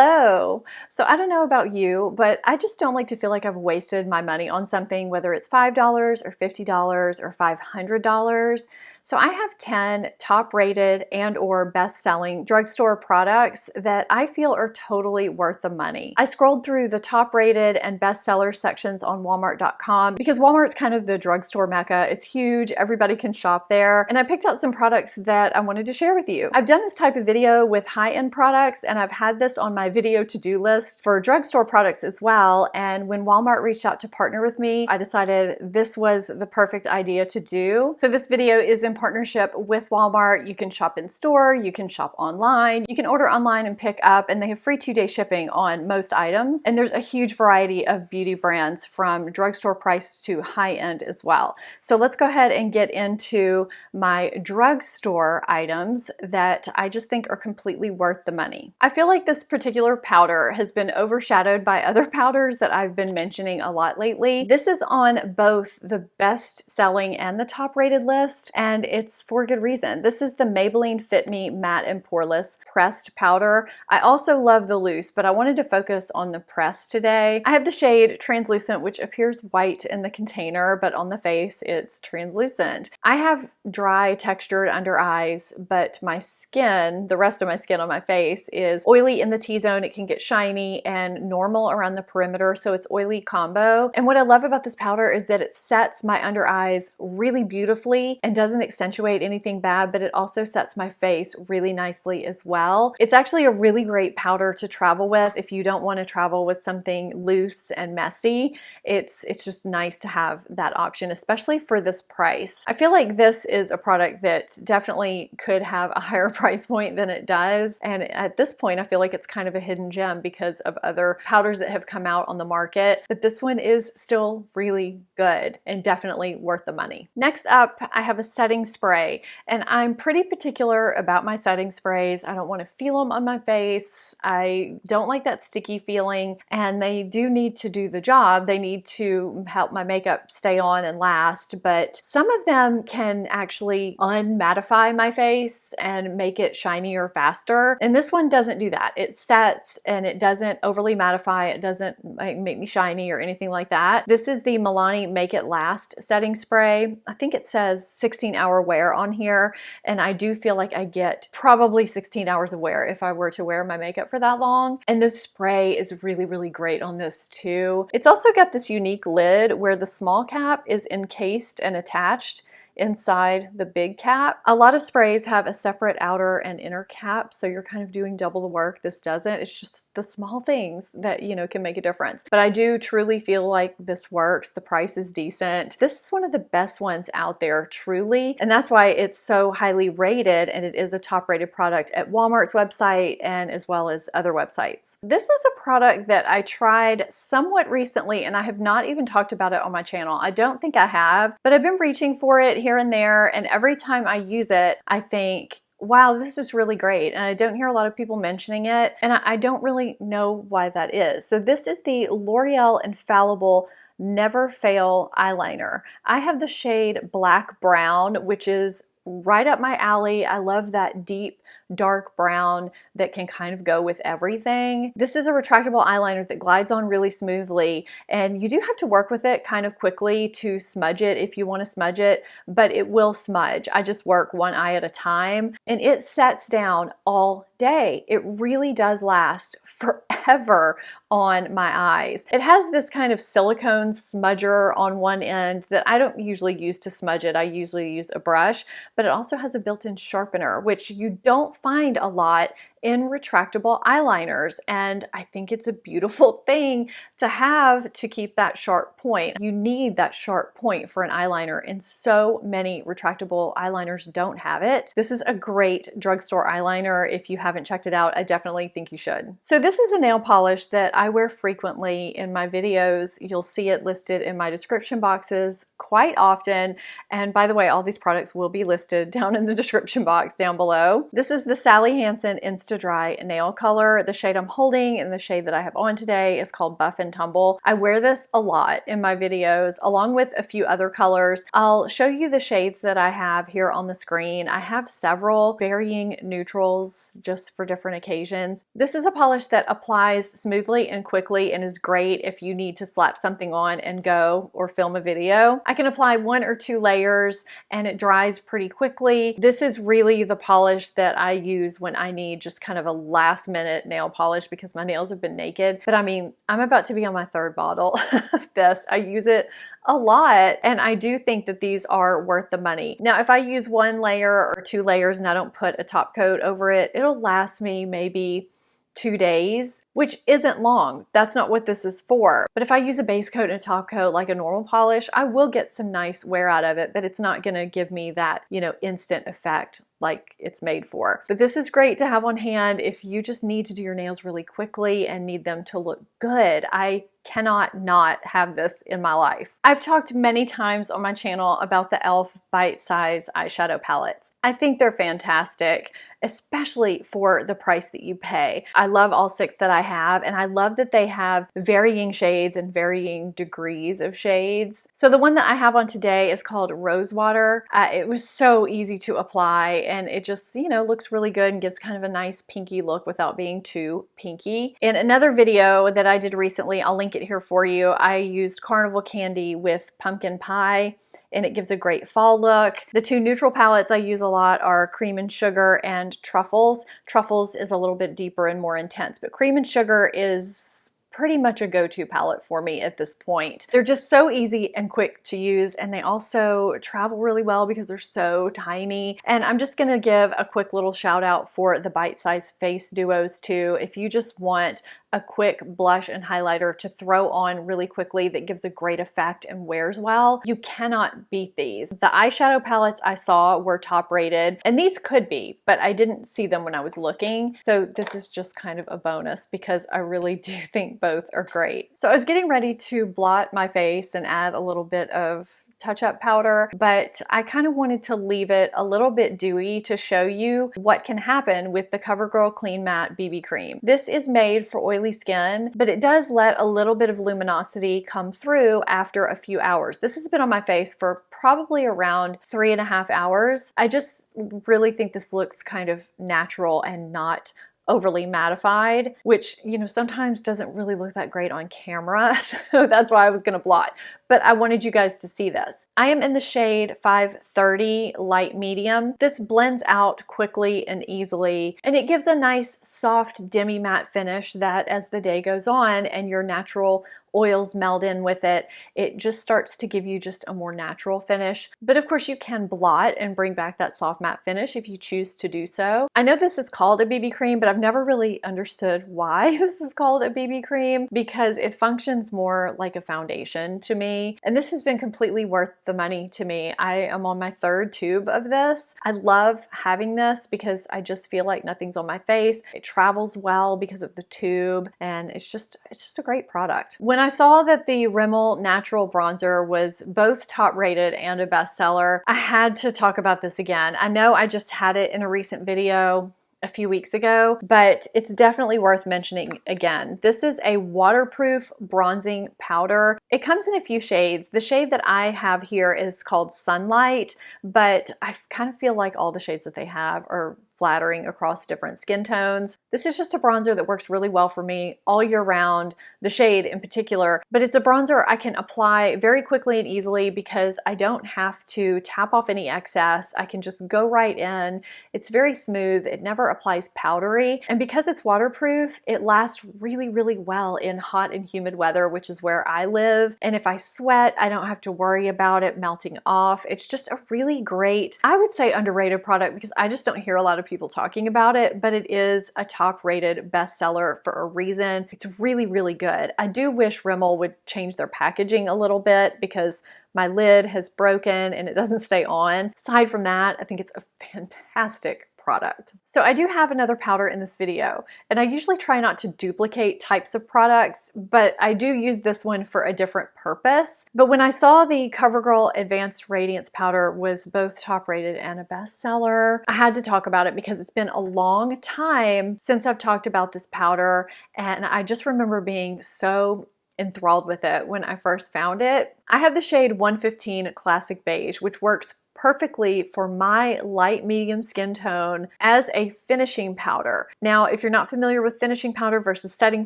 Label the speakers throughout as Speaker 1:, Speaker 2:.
Speaker 1: Hello! So I don't know about you, but I just don't like to feel like I've wasted my money on something, whether it's $5 or $50 or $500. So I have 10 top-rated and or best-selling drugstore products that I feel are totally worth the money. I scrolled through the top-rated and bestseller sections on Walmart.com because Walmart's kind of the drugstore mecca. It's huge, everybody can shop there, and I picked out some products that I wanted to share with you. I've done this type of video with high-end products, and I've had this on my video to-do list for drugstore products as well, and when Walmart reached out to partner with me, I decided this was the perfect idea to do. So this video is in partnership with Walmart. You can shop in store, you can shop online, you can order online and pick up, and they have free 2-day shipping on most items. And there's a huge variety of beauty brands from drugstore price to high-end as well. So let's go ahead and get into my drugstore items that I just think are completely worth the money. I feel like this particular powder has been overshadowed by other powders that I've been mentioning a lot lately. This is on both the best-selling and the top-rated list, and it's for good reason. This is the Maybelline Fit Me Matte and Poreless Pressed Powder. I also love the loose, but I wanted to focus on the pressed today. I have the shade Translucent, which appears white in the container, but on the face it's translucent. I have dry textured under eyes, but my skin, the rest of my skin on my face, is oily in the T-zone. It can get shiny and normal around the perimeter, so it's oily combo. And what I love about this powder is that it sets my under eyes really beautifully and doesn't accentuate anything bad, but it also sets my face really nicely as well. It's actually a really great powder to travel with if you don't want to travel with something loose and messy. It's just nice to have that option, especially for this price. I feel like this is a product that definitely could have a higher price point than it does, and at this point I feel like it's kind of a hidden gem because of other powders that have come out on the market, but this one is still really good and definitely worth the money. Next up, I have a setting spray, and I'm pretty particular about my setting sprays. I don't want to feel them on my face. I don't like that sticky feeling, and they do need to do the job. They need to help my makeup stay on and last, but some of them can actually unmattify my face and make it shinier faster, and this one doesn't do that. It sets and it doesn't overly mattify. It doesn't make me shiny or anything like that. This is the Milani Make It Last setting spray. I think it says 16-hour wear on here, and I do feel like I get probably 16 hours of wear if I were to wear my makeup for that long. And this spray is really, really great on this too. It's also got this unique lid where the small cap is encased and attached inside the big cap. A lot of sprays have a separate outer and inner cap, so you're kind of doing double the work. This doesn't. It's just the small things that, you know, can make a difference. But I do truly feel like this works. The price is decent. This is one of the best ones out there, truly, and that's why it's so highly rated, and it is a top-rated product at Walmart's website and as well as other websites. This is a product that I tried somewhat recently, and I have not even talked about it on my channel. I don't think I have, but I've been reaching for it here and there, and every time I use it, I think, wow, this is really great. And I don't hear a lot of people mentioning it, and I don't really know why that is. So this is the L'Oreal Infallible Never Fail Eyeliner. I have the shade Black Brown, which is right up my alley. I love that deep dark brown that can kind of go with everything. This is a retractable eyeliner that glides on really smoothly, and you do have to work with it kind of quickly to smudge it if you want to smudge it, but it will smudge. I just work one eye at a time, and it sets down all day. It really does last forever on my eyes. It has this kind of silicone smudger on one end that I don't usually use to smudge it. I usually use a brush, but it also has a built-in sharpener, which you don't find a lot in retractable eyeliners, and I think it's a beautiful thing to have to keep that sharp point. You need that sharp point for an eyeliner, and so many retractable eyeliners don't have it. This is a great drugstore eyeliner. If you haven't checked it out, I definitely think you should. So this is a nail polish that I wear frequently in my videos. You'll see it listed in my description boxes quite often, and by the way, all these products will be listed down in the description box down below. This is the Sally Hansen Instant just a dry nail color. The shade I'm holding and the shade that I have on today is called Buff and Tumble. I wear this a lot in my videos along with a few other colors. I'll show you the shades that I have here on the screen. I have several varying neutrals just for different occasions. This is a polish that applies smoothly and quickly and is great if you need to slap something on and go or film a video. I can apply 1 or 2 layers and it dries pretty quickly. This is really the polish that I use when I need just kind of a last minute nail polish because my nails have been naked. But I mean, I'm about to be on my 3rd bottle of this. I use it a lot and I do think that these are worth the money. Now, if I use 1 layer or 2 layers and I don't put a top coat over it, it'll last me maybe 2 days, which isn't long. That's not what this is for. But if I use a base coat and a top coat like a normal polish, I will get some nice wear out of it, but it's not gonna give me that, you know, instant effect like it's made for. But this is great to have on hand if you just need to do your nails really quickly and need them to look good. I cannot not have this in my life. I've talked many times on my channel about the e.l.f. bite-size eyeshadow palettes. I think they're fantastic, especially for the price that you pay. I love all 6 that I have, and I love that they have varying shades and varying degrees of shades. So the one that I have on today is called Rosewater. It was so easy to apply, and it just, you know, looks really good and gives kind of a nice pinky look without being too pinky. In another video that I did recently, I'll link it here for you, I used Carnival Candy with Pumpkin Pie, and it gives a great fall look. The 2 neutral palettes I use a lot are Cream and Sugar and Truffles. Truffles is a little bit deeper and more intense, but Cream and Sugar is pretty much a go-to palette for me at this point. They're just so easy and quick to use, and they also travel really well because they're so tiny. And I'm just gonna give a quick little shout out for the bite-sized face duos too. If you just want a quick blush and highlighter to throw on really quickly that gives a great effect and wears well, you cannot beat these. The eyeshadow palettes I saw were top rated, and these could be, but I didn't see them when I was looking. So this is just kind of a bonus because I really do think both are great. So I was getting ready to blot my face and add a little bit of touch-up powder, but I kind of wanted to leave it a little bit dewy to show you what can happen with the CoverGirl Clean Matte BB Cream. This is made for oily skin, but it does let a little bit of luminosity come through after a few hours. This has been on my face for probably around 3.5 hours. I just really think this looks kind of natural and not overly mattified, which, you know, sometimes doesn't really look that great on camera. So that's why I was gonna blot, but I wanted you guys to see this. I am in the shade 530 Light Medium. This blends out quickly and easily, and it gives a nice soft demi matte finish that as the day goes on and your natural oils meld in with it, it just starts to give you just a more natural finish. But of course you can blot and bring back that soft matte finish if you choose to do so. I know this is called a BB cream, but I've never really understood why this is called a BB cream because it functions more like a foundation to me. And this has been completely worth the money to me. I am on my 3rd tube of this. I love having this because I just feel like nothing's on my face. It travels well because of the tube, and it's just a great product. When I saw that the Rimmel Natural Bronzer was both top rated and a bestseller, I had to talk about this again. I know I just had it in a recent video a few weeks ago, but it's definitely worth mentioning again. This is a waterproof bronzing powder. It comes in a few shades. The shade that I have here is called Sunlight, but I kind of feel like all the shades that they have are flattering across different skin tones. This is just a bronzer that works really well for me all year round, the shade in particular, but it's a bronzer I can apply very quickly and easily because I don't have to tap off any excess. I can just go right in. It's very smooth. It never applies powdery, and because it's waterproof, it lasts really, really well in hot and humid weather, which is where I live. And if I sweat, I don't have to worry about it melting off. It's just a really great, I would say underrated product because I just don't hear a lot of people talking about it, but it is a top rated bestseller for a reason. It's really, really good. I do wish Rimmel would change their packaging a little bit because my lid has broken and it doesn't stay on. Aside from that, I think it's a fantastic product. So I do have another powder in this video, and I usually try not to duplicate types of products, but I do use this one for a different purpose. But when I saw the Covergirl Advanced Radiance Powder was both top rated and a bestseller, I had to talk about it because it's been a long time since I've talked about this powder, and I just remember being so enthralled with it when I first found it. I have the shade 115 Classic Beige, which works perfectly for my light medium skin tone as a finishing powder. Now, if you're not familiar with finishing powder versus setting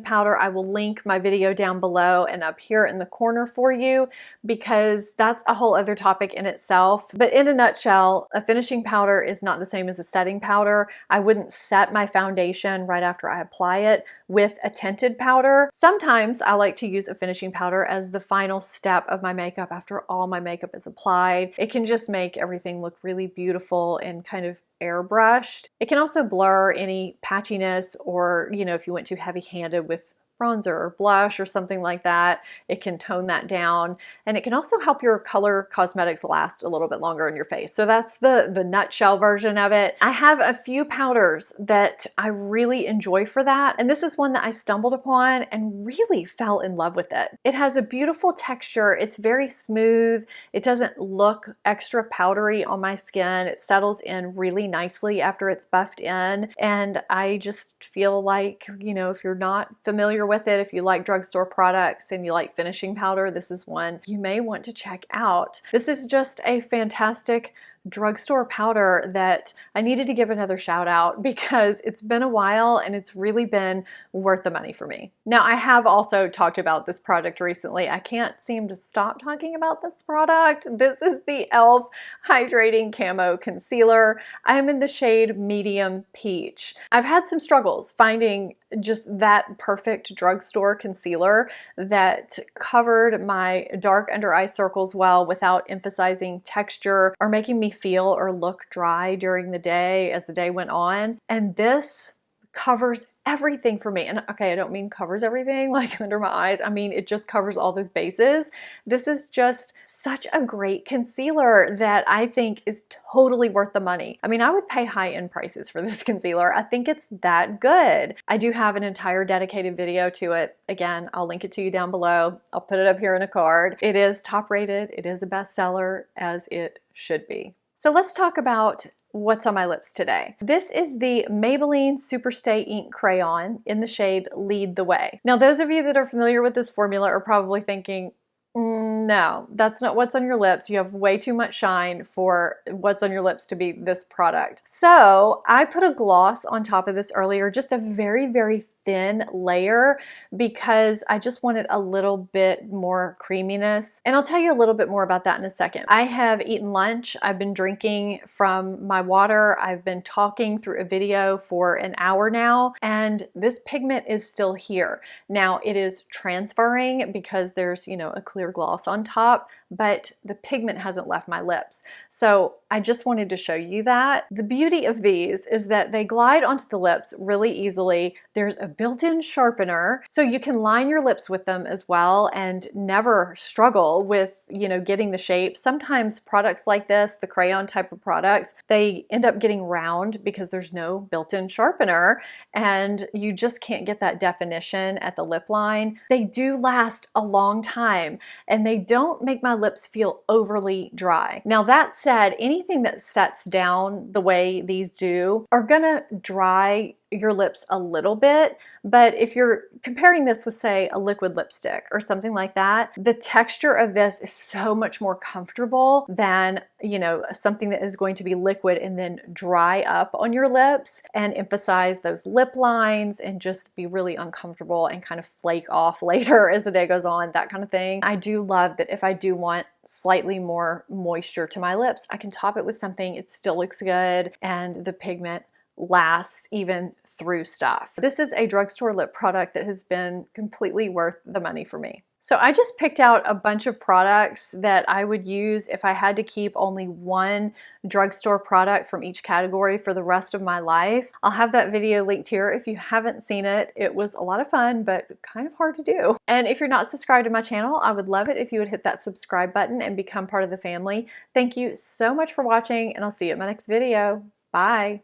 Speaker 1: powder, I will link my video down below and up here in the corner for you, because that's a whole other topic in itself. But in a nutshell, a finishing powder is not the same as a setting powder. I wouldn't set my foundation right after I apply it with a tinted powder. Sometimes I like to use a finishing powder as the final step of my makeup after all my makeup is applied. It can just make everything look really beautiful and kind of airbrushed. It can also blur any patchiness, or, you know, if you went too heavy-handed with bronzer or blush or something like that, it can tone that down. And it can also help your color cosmetics last a little bit longer on your face. So that's the nutshell version of it. I have a few powders that I really enjoy for that. And this is one that I stumbled upon and really fell in love with it. It has a beautiful texture. It's very smooth. It doesn't look extra powdery on my skin. It settles in really nicely after it's buffed in. And I just feel like, you know, if you're not familiar with it, if you like drugstore products and you like finishing powder, this is one you may want to check out. This is just a fantastic drugstore powder that I needed to give another shout out because it's been a while and it's really been worth the money for me. Now, I have also talked about this product recently. I can't seem to stop talking about this product. This is the e.l.f. Hydrating Camo Concealer. I am in the shade Medium Peach. I've had some struggles finding just that perfect drugstore concealer that covered my dark under eye circles well without emphasizing texture or making me feel or look dry during the day as the day went on. And this covers everything for me. And okay, I don't mean covers everything like under my eyes. I mean, it just covers all those bases. This is just such a great concealer that I think is totally worth the money. I mean, I would pay high-end prices for this concealer. I think it's that good. I do have an entire dedicated video to it. Again, I'll link it to you down below. I'll put it up here in a card. It is top rated. It is a bestseller, as it should be. So let's talk about what's on my lips today. This is the Maybelline Superstay Ink Crayon in the shade Lead the Way. Now, those of you that are familiar with this formula are probably thinking, no, that's not what's on your lips. You have way too much shine for what's on your lips to be this product. So I put a gloss on top of this earlier, just a very, very thin layer, because I just wanted a little bit more creaminess. And I'll tell you a little bit more about that in a second. I have eaten lunch. I've been drinking from my water. I've been talking through a video for an hour now, and this pigment is still here. Now, it is transferring because there's, you know, a clear gloss on top, but the pigment hasn't left my lips. So I just wanted to show you that. The beauty of these is that they glide onto the lips really easily. There's a built-in sharpener, so you can line your lips with them as well and never struggle with, you know, getting the shape. Sometimes products like this, the crayon type of products, they end up getting round because there's no built-in sharpener and you just can't get that definition at the lip line. They do last a long time and they don't make my lips feel overly dry. Now, that said, anything that sets down the way these do are gonna dry your lips a little bit, but if you're comparing this with, say, a liquid lipstick or something like that, the texture of this is so much more comfortable than, you know, something that is going to be liquid and then dry up on your lips and emphasize those lip lines and just be really uncomfortable and kind of flake off later as the day goes on, that kind of thing. I do love that if I do want slightly more moisture to my lips, I can top it with something, it still looks good, and the pigment lasts even through stuff. This is a drugstore lip product that has been completely worth the money for me. So I just picked out a bunch of products that I would use if I had to keep only one drugstore product from each category for the rest of my life. I'll have that video linked here if you haven't seen it. It was a lot of fun, but kind of hard to do. And if you're not subscribed to my channel, I would love it if you would hit that subscribe button and become part of the family. Thank you so much for watching, and I'll see you in my next video. Bye.